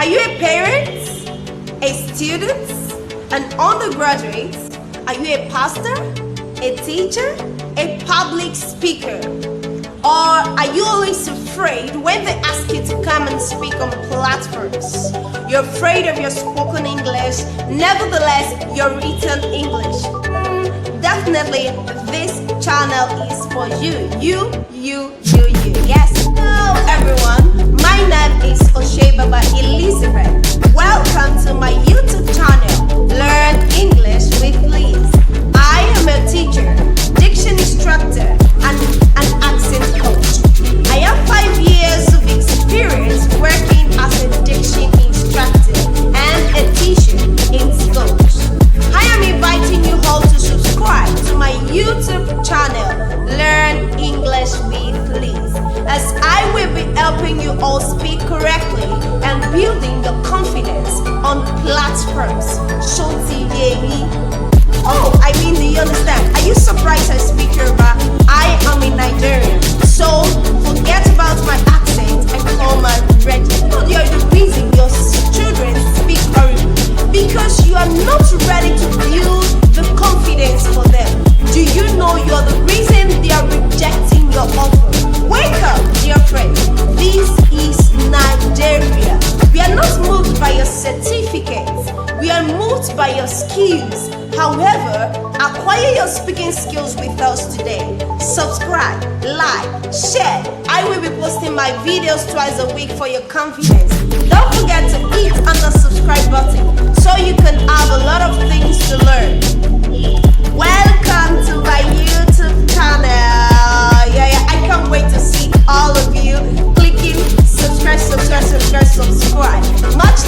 Are you a parent, a student, an undergraduate? Are you a pastor, a teacher, a public speaker? Or are you always afraid when they ask you to come and speak on platforms? You're afraid of your spoken English, nevertheless your written English. Definitely this channel is for you. You. Yes. Hello everyone, my name is Oshebaba Elizabeth. Welcome to my YouTube channel, Learn English with Liz. I am a teacher, diction instructor, and an accent coach. I have 5 years of experience working as a diction instructor and a teacher in schools. I am inviting you all to subscribe to my YouTube channel, Learn English with Liz, as I will be helping you all speak correctly and building your confidence on platforms. Oh, I mean, do you understand? Are you surprised I speak Yoruba? I am a Nigerian, so forget about my accent and come and ready. You're the reason your children speak horribly, because you are not ready to build the confidence for them. Do you know you're the reason they are rejecting your offer? Wake up, dear friend. This is Nigeria. We are not moved by your certificates. We are moved by your skills. However, acquire your speaking skills with us today. Subscribe, like, share. I will be posting my videos twice a week for your confidence. Don't forget to hit on the subscribe button so you can have a lot of things to learn. Welcome to my YouTube channel. I can't wait to see all of you clicking subscribe. Much